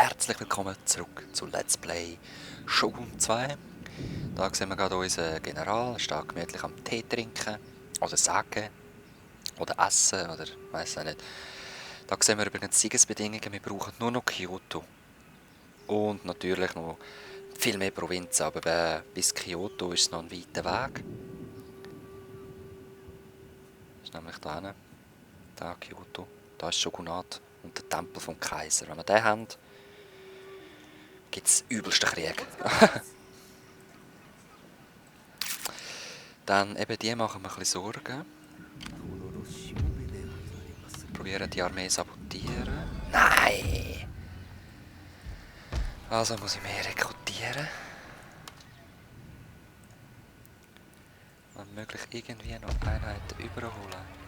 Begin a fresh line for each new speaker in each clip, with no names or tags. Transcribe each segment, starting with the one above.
herzlich willkommen zurück zu Let's Play Shogun 2. Da sehen wir gerade unseren General, steht gemütlich am Tee trinken oder Sake oder Essen oder weiss auch nicht. Da sehen wir übrigens die Siegesbedingungen, wir brauchen nur noch Kyoto und natürlich noch viel mehr Provinzen, aber bis Kyoto ist es noch ein weiter Weg. Das ist nämlich da hinten, da Kyoto, da ist Shogunat und der Tempel vom Kaiser. Wenn wir den haben, gibt es übelsten Krieg. Dann eben die machen mir ein bisschen Sorgen. Probieren die Armee sabotieren. Nein! Also muss ich mehr rekrutieren. Und möglich irgendwie noch Einheiten überholen.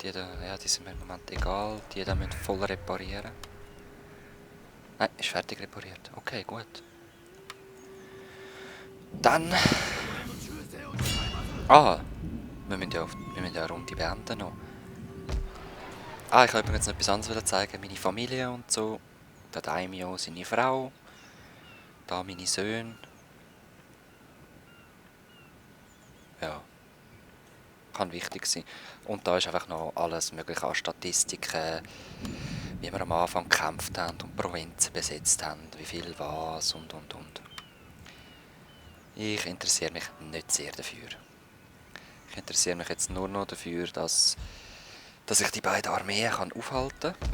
Die da, ja, die sind mir im Moment egal. Die da müssen voll reparieren. Nein, ist fertig repariert. Okay, gut. Dann... Ah! Wir müssen ja eine Runde beenden noch. Ah, ich wollte jetzt noch etwas anderes zeigen. Meine Familie und so. Der Daimyo, seine Frau. Da meine Söhne. Ja. Kann wichtig sein. Und da ist einfach noch alles mögliche an Statistiken, wie wir am Anfang gekämpft haben und Provinzen besetzt haben, wie viel was und. Ich interessiere mich nicht sehr dafür. Ich interessiere mich jetzt nur noch dafür, dass ich die beiden Armeen kann aufhalten kann.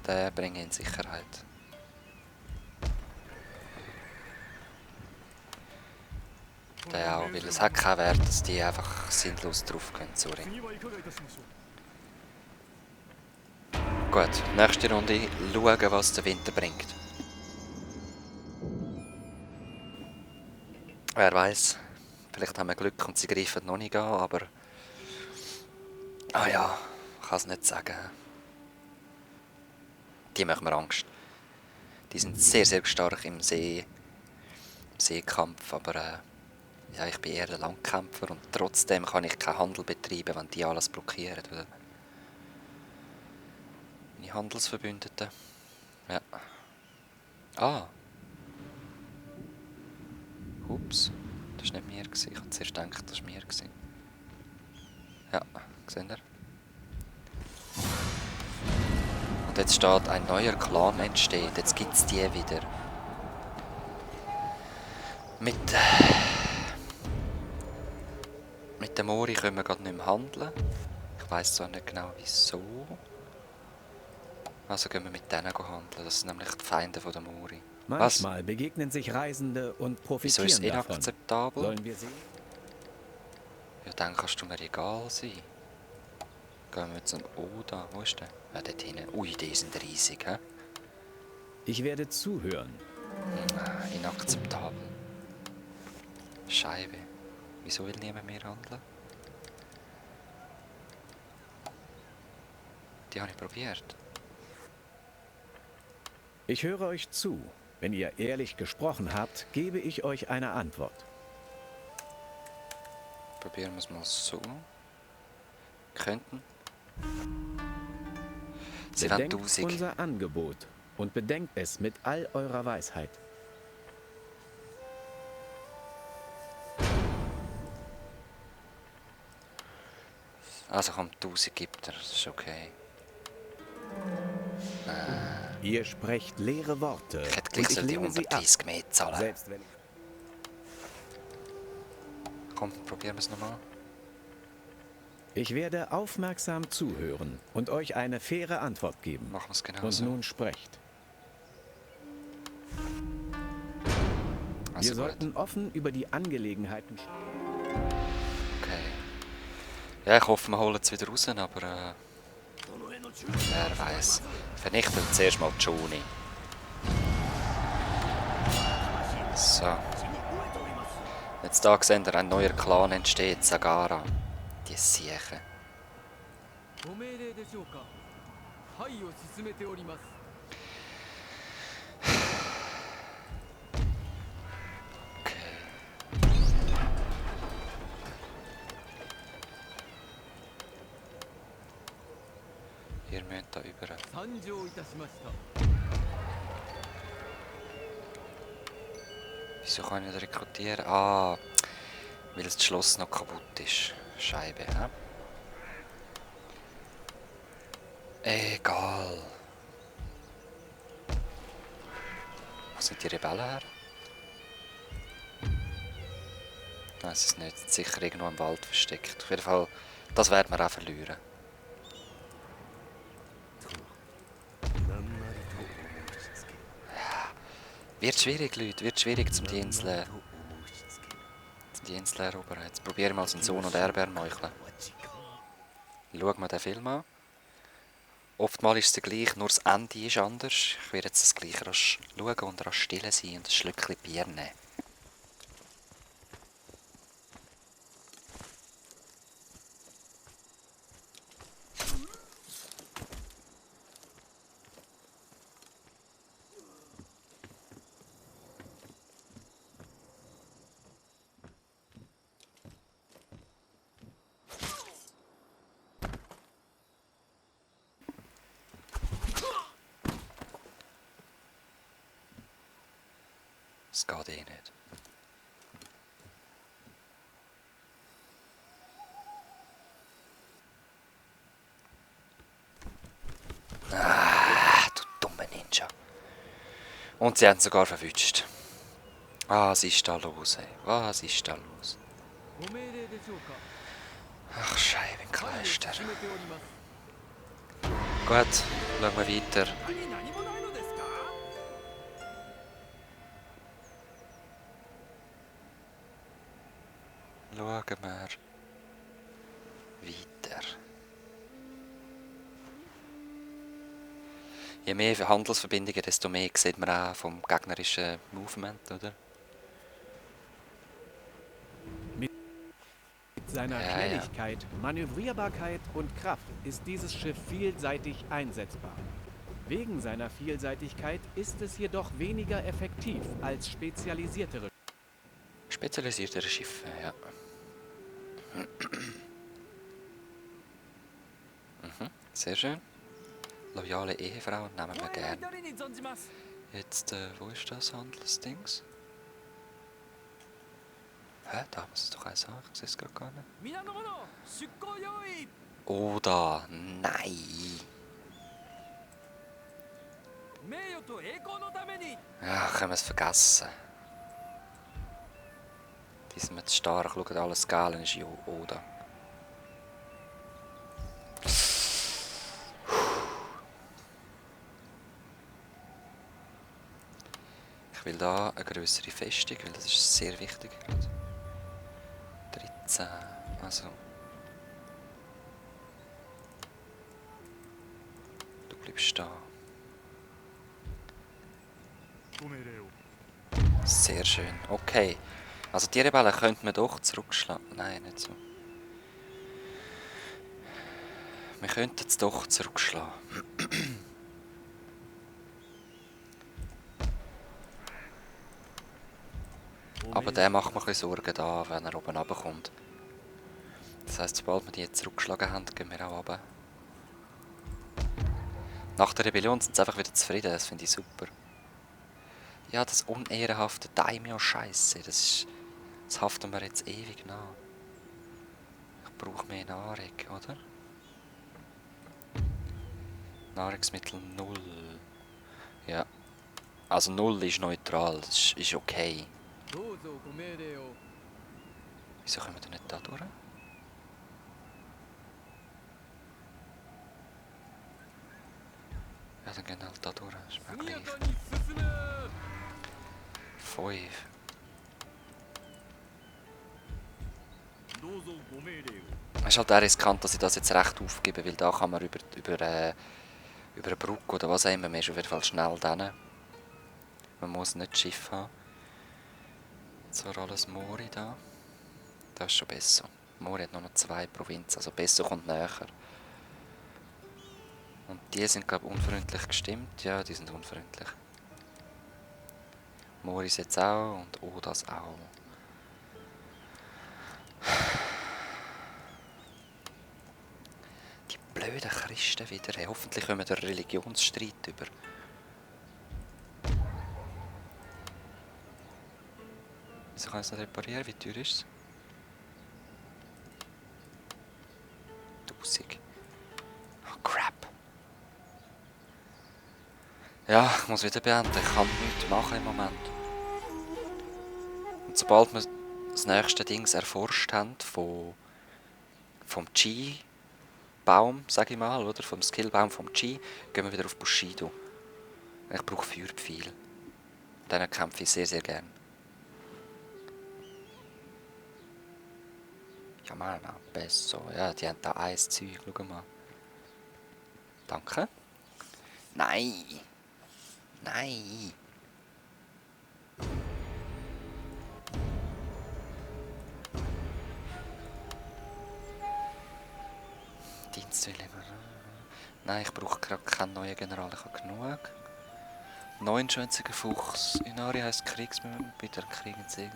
Den bringe ich in Sicherheit. Der auch, weil es hat keinen Wert, dass die einfach sinnlos drauf gehen, sorry. Gut, nächste Runde schauen, was der Winter bringt. Wer weiß, vielleicht haben wir Glück und sie greifen noch nicht an, aber... Ah ja, ich kann es nicht sagen. Die machen mir Angst. Die sind sehr, sehr stark im Seekampf, aber ja, ich bin eher der Landkämpfer und trotzdem kann ich keinen Handel betreiben, wenn die alles blockieren. Oder? Meine Handelsverbündeten. Ja. Ah. Ups. Das war nicht mir. Ich hatte zuerst gedacht, das war mir. Ja, seht ihr? Und jetzt steht, ein neuer Clan entsteht. Jetzt gibt es die wieder. Mit den Mori können wir gerade nicht mehr handeln. Ich weiss zwar nicht genau wieso. Also gehen wir mit denen handeln. Das sind nämlich die Feinde der Mori.
Manchmal begegnen sich Reisende und profitieren
Wieso ist es
davon.
inakzeptabel?
Sollen wir sehen?
Ja, dann kannst du mir egal sein. Gehen wir jetzt an Oda. Wo ist der? Ja, dort hinten. Ui, die sind riesig, hä?
Ich werde zuhören.
Inakzeptabel. Scheibe. Wieso will niemand mehr handeln? Die habe ich probiert.
Ich höre euch zu. Wenn ihr ehrlich gesprochen habt, gebe ich euch eine Antwort.
Probieren wir es mal so. Könnten. Sie wollen
Bedenkt
1000.
unser Angebot und bedenkt es mit all eurer Weisheit.
Also komm, 1000 gibt er. Das ist okay.
Ihr sprecht leere Worte
Ich hätte
und
gleich
ich
die
lehne sie ab.
130 mehr zahlen.
Selbst wenn
Komm, probieren wir es nochmal.
ich werde aufmerksam zuhören und euch eine faire Antwort geben.
Machen wir es genau
Und
so.
nun sprecht.
Also
Wir sollten offen über die Angelegenheiten sprechen.
Okay. Ja, ich hoffe, wir holen es wieder raus, aber wer weiß. Vernichten zuerst mal die Juni. So. Jetzt da sehen wir, ein neuer Clan entsteht, Sagara. Die Siechen. Wieso kann ich nicht rekrutieren? Ah, weil das Schloss noch kaputt ist. Scheibe, hä? Egal. Wo sind die Rebellen her? Ich weiss es nicht. Sind sicher irgendwo im Wald versteckt. Auf jeden Fall, das werden wir auch verlieren. Wird schwierig, Leute. Wird schwierig, zum die Insel erobern. Jetzt probieren wir mal den Sohn und Erbe meucheln. Schauen wir den Film an. Oftmals ist es gleich, nur das Ende ist anders. Ich werde jetzt das gleiche rasch schauen und rasch still sein und ein Schlückchen Bier nehmen. Das geht eh nicht. Ah, du dumme Ninja. Und sie haben ihn sogar verwünscht. Was ist da los, ey? Was ist da los? Ach, Scheibenkleister. Gut, schauen wir weiter. Schauen wir weiter. Je mehr Handelsverbindungen, desto mehr sieht man auch vom gegnerischen Movement, oder?
Mit seiner Schnelligkeit, Manövrierbarkeit und Kraft ist dieses Schiff vielseitig einsetzbar. Wegen seiner Vielseitigkeit ist es jedoch weniger effektiv als spezialisiertere
Schiffe, ja. Sehr schön. Loyale Ehefrauen nehmen wir gerne. Jetzt, wo ist das Handelsdings? Hä? Da muss es doch eins haben. Ich sehe es gerade gar nicht. Oh, da. Nein. Ja, können wir es vergessen. Die sind mir zu stark. Schaut, alles Galen ist Oda. Ich will da eine größere Festung, weil das ist sehr wichtig. 13, also. Du bleibst da. Sehr schön, okay. Also die Rebellen könnten wir doch zurückschlagen. Nein, nicht so. Wir könnten es doch zurückschlagen. Aber der macht mir ein bisschen Sorgen da, wenn er oben runterkommt. Das heisst, sobald wir die jetzt zurückgeschlagen haben, gehen wir auch runter. Nach der Rebellion sind sie einfach wieder zufrieden, das finde ich super. Ja, das unehrenhafte Daimyo-Scheiße, das haften wir jetzt ewig nach. Ich brauche mehr Nahrung, oder? Nahrungsmittel 0. Ja. Also 0 ist neutral, das ist okay. Wieso kommen wir denn nicht da durch? Ja, dann gehen wir halt da durch. Ist mir gleich. 5. Es ist halt auch riskant, dass ich das jetzt recht aufgebe, weil da kann man über eine Brücke oder was auch immer, man ist auf jeden Fall schnell dran. Man muss nicht Schiff haben. Zwar alles Mori da. Das ist schon besser. Mori hat nur noch 2 Provinzen, also besser kommt näher. Und die sind, glaube ich, unfreundlich gestimmt. Ja, die sind unfreundlich. Moris jetzt auch und Odas auch. Die blöden Christen wieder. Hey, hoffentlich kommen wir den Religionsstreit über. Wieso kann ich es nicht reparieren? Wie teuer ist es? 1000. Oh, crap. Ja, ich muss wieder beenden. Ich kann nichts machen im Moment. Und sobald wir das nächste Dings erforscht haben, vom Chi-Baum, sage ich mal, oder? Vom Skillbaum vom Chi, gehen wir wieder auf Bushido. Ich brauche Feuerpfeile. Denen kämpfe ich sehr, sehr gern. Ja, mal, besser. Ja, die haben da ein Zeug. Schau mal. Danke. Nein! Nein! Dienstwille. Nein, ich brauche gerade keinen neuen General. Ich habe genug. 9-schwänziger Fuchs. Inari heisst Kriegsmüll. Bitte kriegen Sie.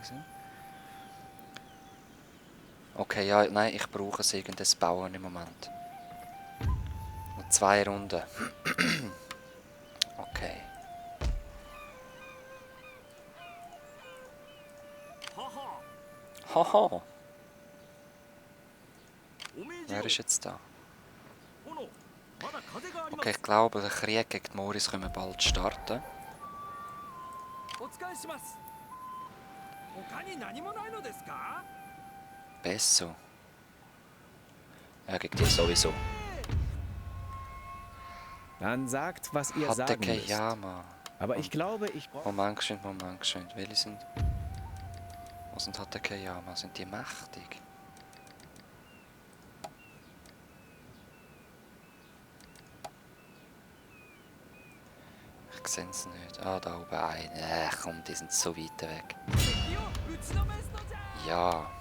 Okay, ja, nein, ich brauche es irgendein Bauen im Moment. Noch 2 Runden. Okay. Haha. Wer ist jetzt da? Okay, ich glaube, der Krieg gegen die Moris können wir bald starten. Besser. Ja, gegen die sowieso.
Dann sagt, was ihr sagen müsst.
Hatekeyama.
Aber ich glaube, ich brauche...
Moment geschwind. Welche sind... Was sind Hatekeyama? Sind die mächtig? Ich sehe es nicht. Ah, da oben ein. Komm, die sind so weit weg. Ja.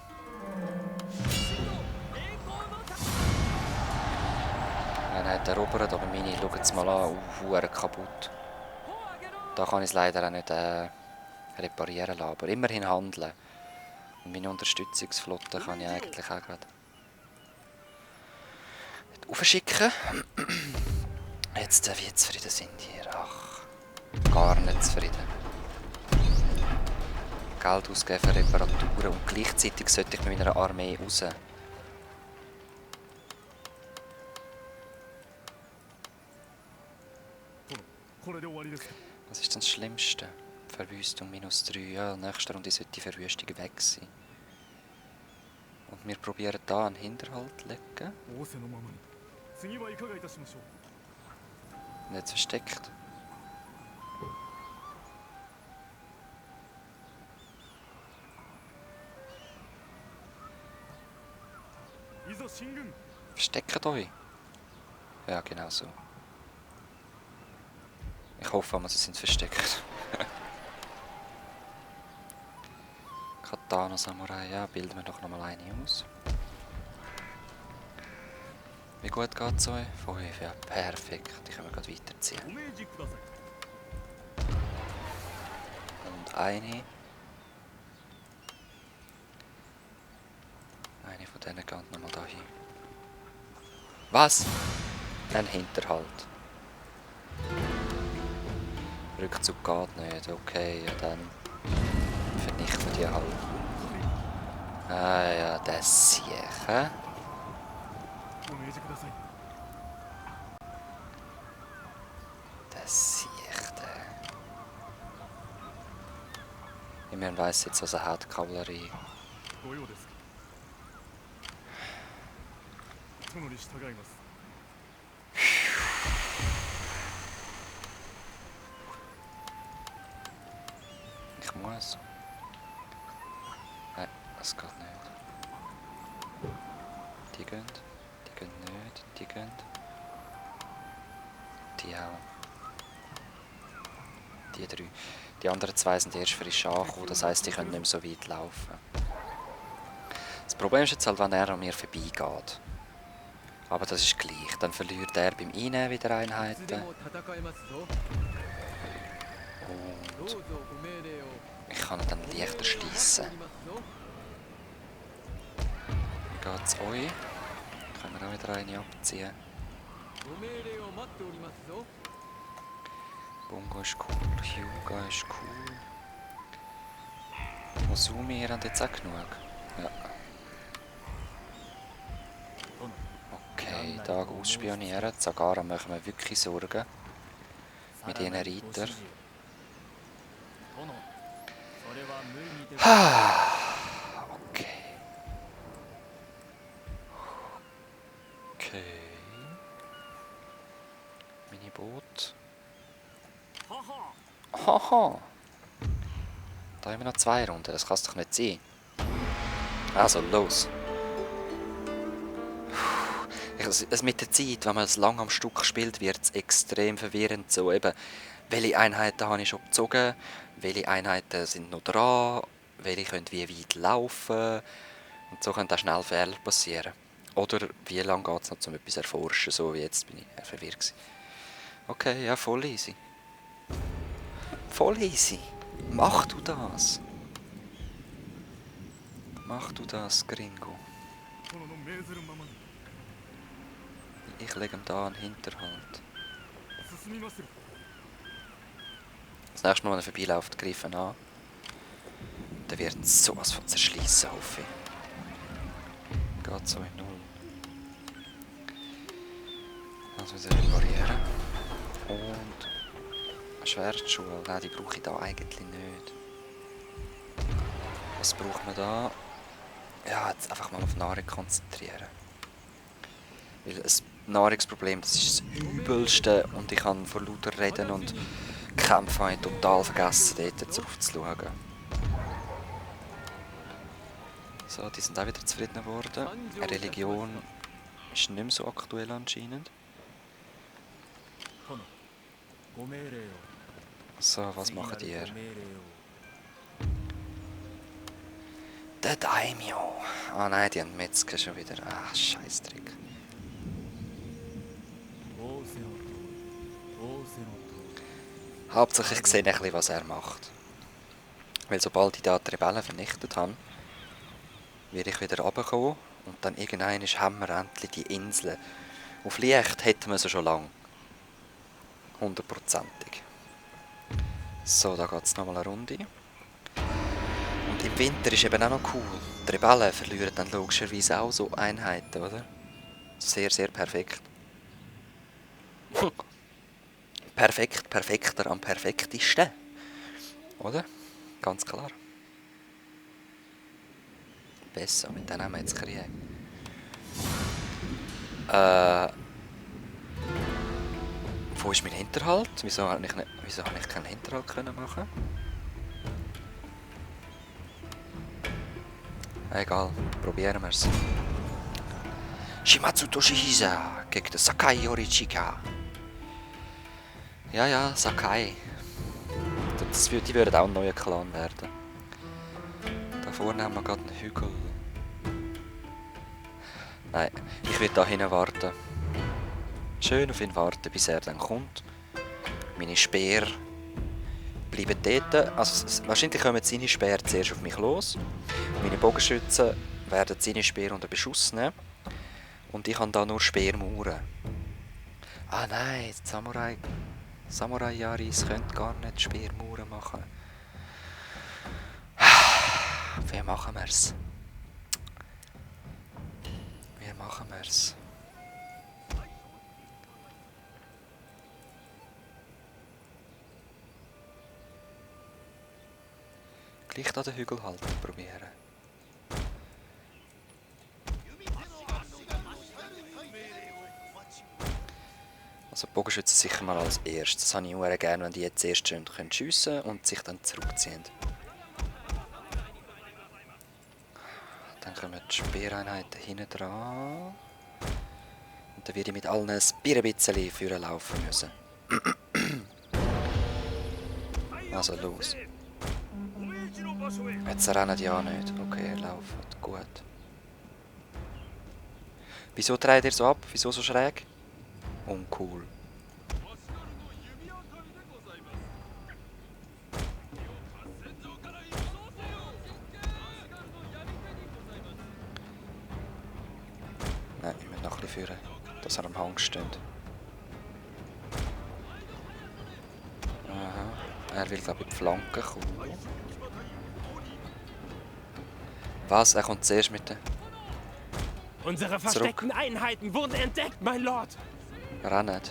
Er hat erobert, aber meine, schaut es mal an, verdammt kaputt. Da kann ich es leider auch nicht reparieren lassen, aber immerhin handeln. Und meine Unterstützungsflotte kann ich eigentlich auch gerade aufschicken. Jetzt, wie zufrieden sind die? Ach, gar nicht zufrieden. Geld ausgeben für Reparaturen und gleichzeitig sollte ich mit meiner Armee raus. Was ist denn das Schlimmste? Verwüstung -3. Ja, nächste Runde sollte die Verwüstung weg sein. Und wir probieren da einen Hinterhalt zu legen. Nicht versteckt. Versteckt euch. Ja, genau so. Ich hoffe, sie sind versteckt. Katana Samurai, ja, bilden wir doch nochmal eine aus. Wie gut geht es euch? 5, ja, perfekt. Die können wir gerade weiterziehen. Und eine. Eine von denen geht nochmal da hin. Was? Ein Hinterhalt. Rückzug geht nicht. Okay, ja dann vernichten wir die halt. Ah ja, das Sieg, hä? Das Sieg, immerhin weiss jetzt, was er hat, Kavallerie. Ich muss. Nein, das geht nicht. Die gehen nicht, die gehen. Die auch. Die 3. Die anderen 2 sind erst frisch angekommen, das heisst, die können nicht mehr so weit laufen. Das Problem ist jetzt halt, wenn er an mir vorbeigeht. Aber das ist gleich, dann verliert er beim Einnehmen wieder Einheiten. Und ich kann ihn dann leichter schliessen. Wie geht's euch? Können wir auch wieder eine abziehen. Bungo ist cool, Hyuga ist cool. Ozumi, ihr habt jetzt auch genug. Ja. Okay, da ausspionieren. Zagara machen wir wirklich Sorgen. Mit diesen Reiter. Okay. Okay. Miniboot. Haha. Da haben wir noch 2 Runden, das kann es doch nicht sein. Also, los. Es mit der Zeit, wenn man es lang am Stück spielt, wird es extrem verwirrend. So eben, welche Einheiten habe ich schon gezogen, welche Einheiten sind noch dran, welche können wie weit laufen. Und so können auch schnell Fehler passieren. Oder wie lange geht es noch, um etwas zu erforschen, so wie jetzt bin ich verwirrt gewesen. Okay, ja, voll easy. Voll easy. Mach du das. Mach du das, Gringo. Ich lege ihm da einen Hinterhalt. Das nächste Mal, wenn er vorbeiläuft, greife ihn an. Der wird sowas von zerschließen, hoffe ich. Geht so in 0. Also wieder reparieren. Und eine Schwertschule. Nein, die brauche ich da eigentlich nicht. Was braucht man da? Ja, jetzt einfach mal auf Nahrung konzentrieren. Weil ein Nahrungsproblem, das ist das Übelste. Und ich kann vor lauter Reden und Kämpfen habe ich total vergessen, dort drauf zu schauen. So, die sind auch wieder zufrieden geworden. Eine Religion ist nicht mehr so aktuell anscheinend. So, was macht ihr? Der Daimyo. Ah nein, die haben Metzger schon wieder. Ah, Scheißdreck. Hauptsächlich sehe ich ein bisschen, was er macht. Weil sobald ich da die Rebellen vernichtet habe, werde ich wieder runterkommen und dann irgendwann haben wir endlich die Insel. Auf Licht hätten wir sie schon lange. 100%ig. So, da geht es nochmal eine Runde. Und im Winter ist eben auch noch cool. Die Rebellen verlieren dann logischerweise auch so Einheiten, oder? Sehr, sehr perfekt. Perfekt, perfekter am perfektesten. Oder? Ganz klar. Besser, mit denen haben wir jetzt Krieg. Wo ist mein Hinterhalt? Wieso habe ich keinen Hinterhalt können machen? Egal, probieren wir es. Shimatsu Toshihisa gegen den Sakai Yorichika. Ja, ja, Sakai. Die würden auch ein neuer Clan werden. Da vorne haben wir gerade einen Hügel. Nein, ich werde da hinten warten. Schön auf ihn warten, bis er dann kommt. Meine Speere bleiben dort. Also, wahrscheinlich kommen seine Speere zuerst auf mich los. Meine Bogenschützen werden seine Speere unter Beschuss nehmen. Und ich habe da nur Speermauern. Ah nein, die Samurai-Yaris können gar nicht Speermauern machen. Wie machen wir es? Wie machen wir es? Gleich an den Hügel halten probieren. Also Bogenschützen sicher mal als erstes. Das habe ich auch gerne, wenn die jetzt erst schön schiessen können und sich dann zurückziehen. Dann kommen die Speereinheiten hinten dran. Und dann werde ich mit allen ein bisschen vorne laufen müssen. Also los. Jetzt rennen die auch nicht. Okay, laufen. Gut. Wieso dreht ihr so ab? Wieso so schräg? Uncool. Nein, ich muss noch ein bisschen führen, dass er am Hang steht. Er will, glaube ich, die Flanke kommen. Was? Er kommt zuerst mit der...
Unsere versteckten Einheiten wurden entdeckt, mein Lord!
Rennen.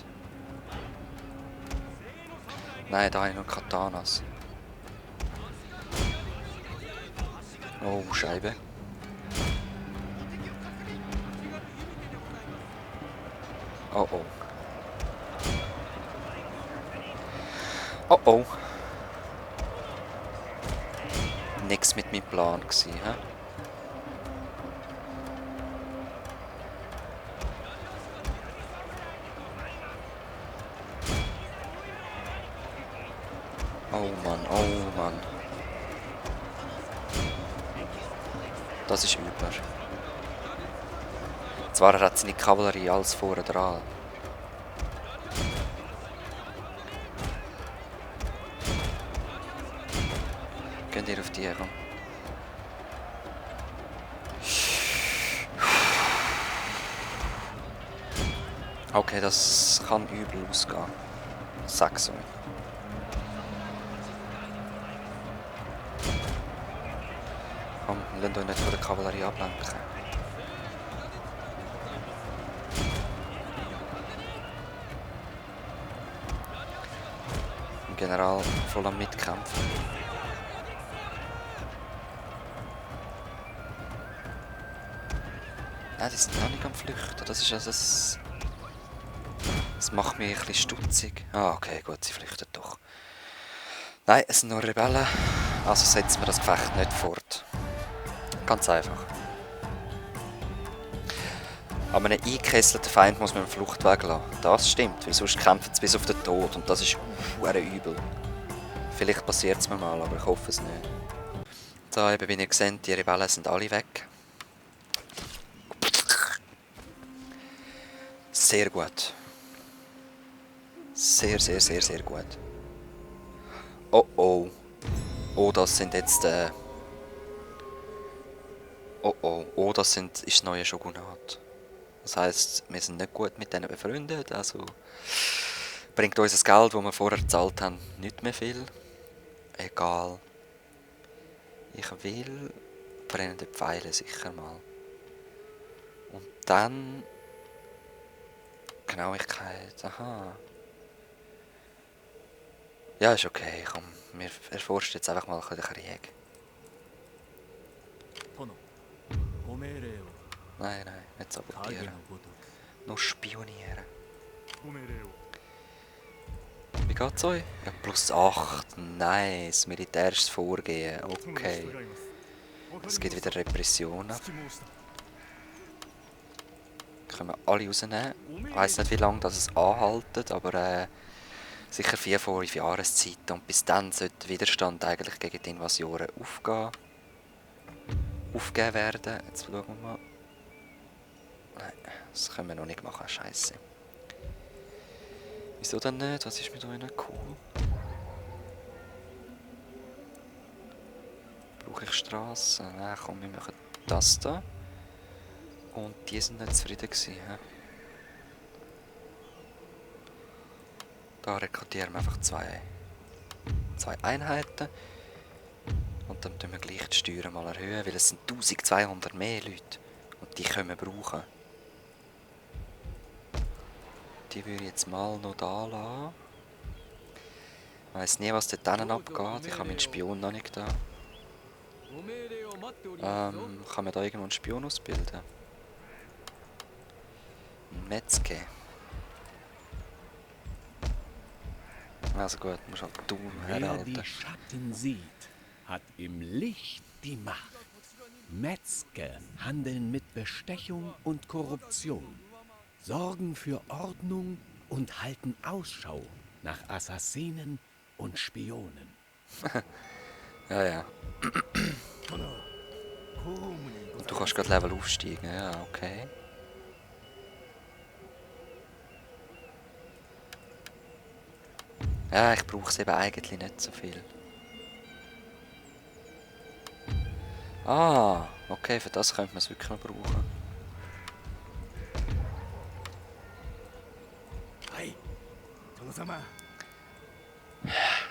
Nein, da habe ich noch Katanas. Oh, Scheibe. Oh oh. Oh oh. Nix mit meinem Plan gsi, hä? Oh Mann, oh Mann. Das ist über. Zwar hat seine Kavallerie alles vorne dran. Geht ihr auf die komm. Okay, das kann übel ausgehen. Sag's euch. Komm, lasst euch nicht von der Kavallerie ablenken. Im General voll am Mitkämpfen. Nein, die sind noch nicht am Flüchten. Das ist also das... Das macht mich ein bisschen stutzig. Ah, okay, gut, sie flüchten doch. Nein, es sind nur Rebellen. Also setzen wir das Gefecht nicht fort. Ganz einfach. Aber einen eingekesselten Feind muss man im Fluchtweg lassen. Das stimmt, weil sonst kämpfen sie bis auf den Tod. Und das ist übel. Vielleicht passiert es mir mal, aber ich hoffe es nicht. So, eben wie ihr seht, die Rebellen sind alle weg. Sehr gut. Sehr, sehr, sehr, sehr gut. Oh oh. Oh, das sind jetzt... Oh oh. Oh, ist das neue Shogunat. Das heisst, wir sind nicht gut mit denen befreundet. Also bringt uns das Geld, das wir vorher gezahlt haben, nicht mehr viel. Egal. Ich will brennende Pfeile sicher mal. Und dann... Genauigkeit. Aha. Ja, ist okay. Komm, wir erforschen jetzt einfach mal ein bisschen den Krieg. Nein, nein, nicht sabotieren. Nur spionieren. Wie geht's euch? Ja, +8. Nice. Militärisches Vorgehen. Okay. Es gibt wieder Repressionen. Können wir alle rausnehmen. Ich weiss nicht, wie lange das anhaltet, aber sicher 4-5 Jahreszeiten. Und bis dann sollte der Widerstand eigentlich gegen die Invasionen aufgegeben werden. Jetzt schauen wir mal. Nein, das können wir noch nicht machen. Scheiße. Wieso denn nicht? Was ist mit euch nicht cool? Brauche ich Straßen? Nein, komm, wir machen das da. Und die sind nicht zufrieden gewesen. He? Da rekrutieren wir einfach zwei Einheiten. Und dann tun wir gleich die Steuern mal erhöhen, weil es sind 1200 mehr Leute. Und die können wir brauchen. Die würde ich jetzt mal noch da lassen. Ich weiss nie, was dort drinnen abgeht. Ich habe meinen Spion noch nicht da. Kann man da irgendwo einen Spion ausbilden? Metzger. Also gut, muss halt du herhalten.
Wer die Schatten sieht, hat im Licht die Macht. Metzger handeln mit Bestechung und Korruption, sorgen für Ordnung und halten Ausschau nach Assassinen und Spionen.
Ja, ja. Und du kannst gerade Level aufsteigen, ja, okay. Ja, ich brauche es eben eigentlich nicht so viel. Ah, okay, für das könnte man es wirklich noch brauchen.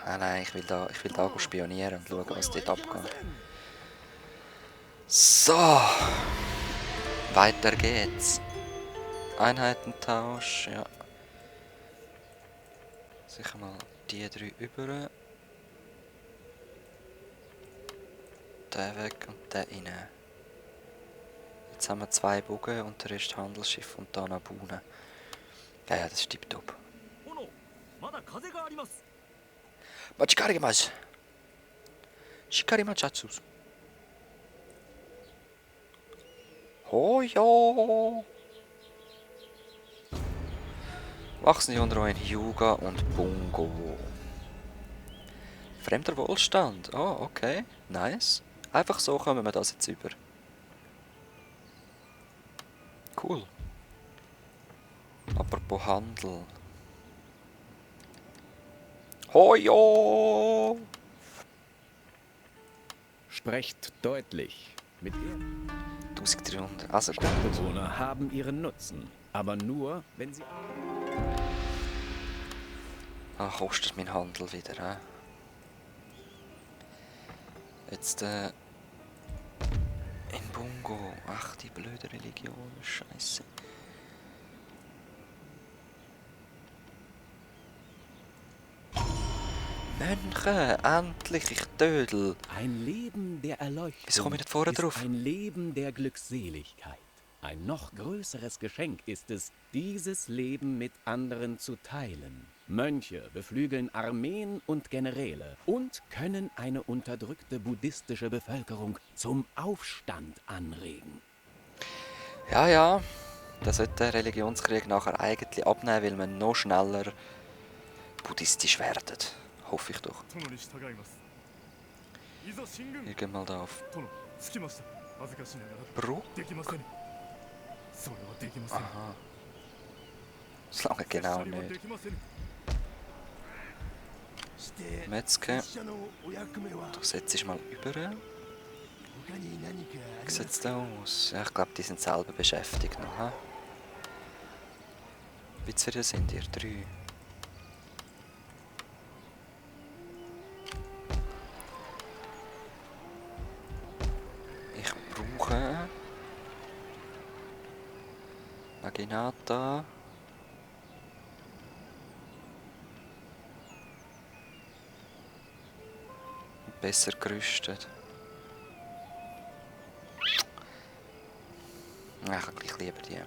Nein, ich will da spionieren und schauen, was dort abgeht. So. Weiter geht's. Einheitentausch, ja. Sicher mal die 3 über. Der weg und der rein. Jetzt haben wir 2 Bogen und der Rest Handelsschiff und da noch Buhnen. Ja, das ist tipptopp. Machikarimasu. Shikarimachu. Hojo! Wachsende Unruhe in Hyuga und Bungo. Fremder Wohlstand. Oh, okay. Nice. Einfach so kommen wir das jetzt über. Cool. Apropos Handel. Hojo!
Sprecht deutlich. Mit Ehren.
1300. Also gut.
Stadtbewohner haben ihren Nutzen, aber nur, wenn sie...
Ah, kostet mein Handel wieder, hä? Jetzt, in Bungo. Ach, die blöde Religion. Scheiße. Mönche, endlich, ich tödel.
Ein Leben der Erleuchtung
Wieso komme ich nicht vorher
ist
drauf?
ein Leben der Glückseligkeit. Ein noch größeres Geschenk ist es, dieses Leben mit anderen zu teilen. Mönche beflügeln Armeen und Generäle und können eine unterdrückte buddhistische Bevölkerung zum Aufstand anregen.
Ja, ja. Da sollte der Religionskrieg nachher eigentlich abnehmen, weil wir noch schneller buddhistisch werden. Hoffe ich doch. Wir gehen mal da auf Bruck. Aha. Das lange genau nicht. Metzger. Du setzt dich mal über. Wie sieht es da aus? Ja, ich glaube, die sind selber beschäftigt noch. He? Wie viele sind ihr? 3. Ich brauche Naginata. Besser gerüstet. Ja, ich habe gleich lieber die.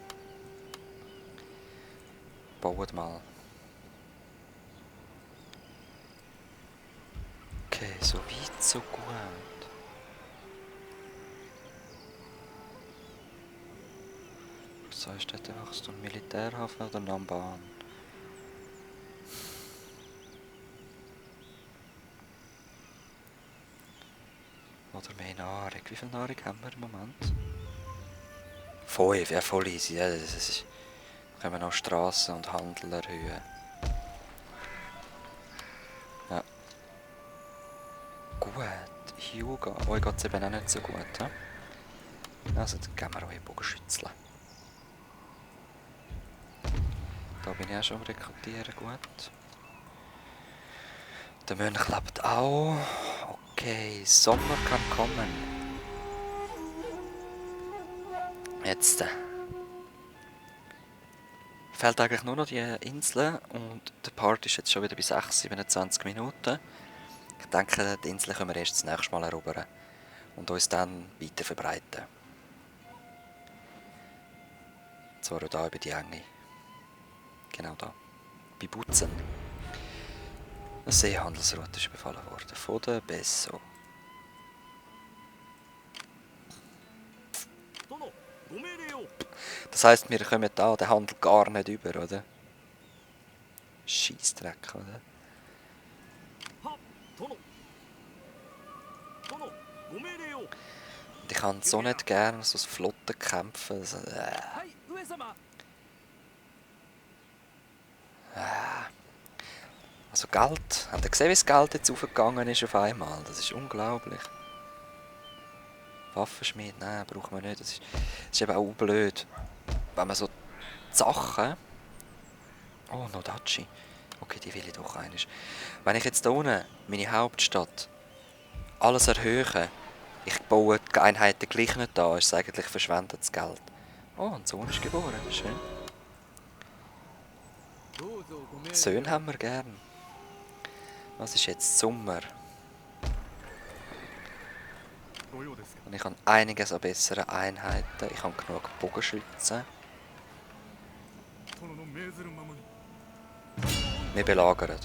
Baut mal. Okay, so weit, so gut. So ist dort einfach so ein Militärhafen oder Namban. Oder mehr Nahrung. Wie viel Nahrung haben wir im Moment? 5, ja voll easy. Ja, das ist, können wir noch Straßen und Handel erhöhen. Ja. Gut. Hyuga. Euch geht es eben auch nicht so gut. He? Also dann gehen wir euch Bogenschützeln. Da bin ich auch schon am Rekrutieren. Gut. Der Mönch lebt auch. Okay, Sommer kann kommen. Jetzt fehlt eigentlich nur noch die Insel und der Part ist jetzt schon wieder bei 27 Minuten. Ich denke, die Insel können wir erst das nächste Mal erobern und uns dann weiter verbreiten. Zwar auch hier über die Enge. Genau da. Bei Butzen. Eine Seehandelsroute ist befallen worden. Von der Besso. Das heisst, wir kommen da den Handel gar nicht über, oder? Scheissdreck, oder? Und ich kann so nicht gerne so Flotten kämpfen. Also, also Geld. Habt ihr gesehen, wie das Geld jetzt aufgegangen ist auf einmal? Das ist unglaublich. Waffenschmied, nein, brauchen wir nicht. Das ist eben auch blöd. Wenn man so die Sachen... Oh, Nodachi. Okay, die will ich doch einmal. Wenn ich jetzt hier unten meine Hauptstadt alles erhöhe, ich baue die Einheiten gleich nicht da, ist es eigentlich verschwendetes Geld. Oh, ein Sohn ist geboren, schön. Söhne haben wir gern. Was ist jetzt Sommer? Und ich habe einiges an besseren Einheiten. Ich habe genug Bogenschützen. Wir belagern.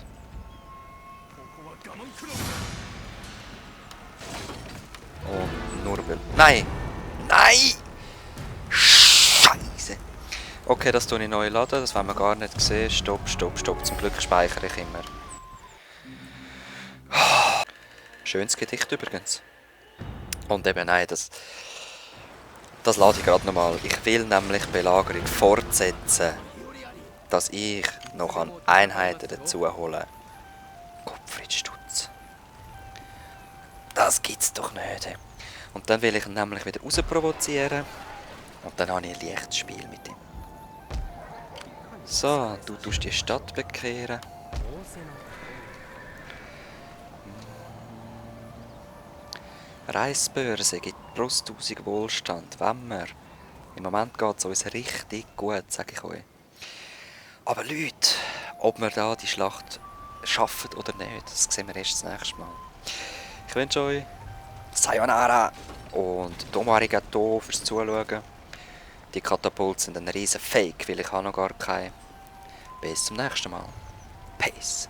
Und nur Nein! Nein! Scheiße! Okay, das tue ich neu laden. Das wollen wir gar nicht sehen. Stopp, stopp, stopp. Zum Glück speichere ich immer. Schönes Gedicht übrigens. Und eben, nein, das lade ich gerade nochmal. Ich will nämlich die Belagerung fortsetzen, dass ich noch an Einheiten dazu holen. Gottfried Stutz. Das gibt's doch nicht. Und dann will ich ihn nämlich wieder rausprovozieren. Und dann habe ich ein leichtes Spiel mit ihm. So, du tust die Stadt bekehren. Reisbörse gibt Brusttausend Wohlstand, wenn wir. Im Moment geht es uns richtig gut, sage ich euch. Aber Leute, ob wir da die Schlacht schaffen oder nicht, das sehen wir erst das nächste Mal. Ich wünsche euch Sayonara und Domo Arigato fürs Zuschauen. Die Katapulte sind ein riesen Fake, weil ich habe noch gar keine. Bis zum nächsten Mal. Peace.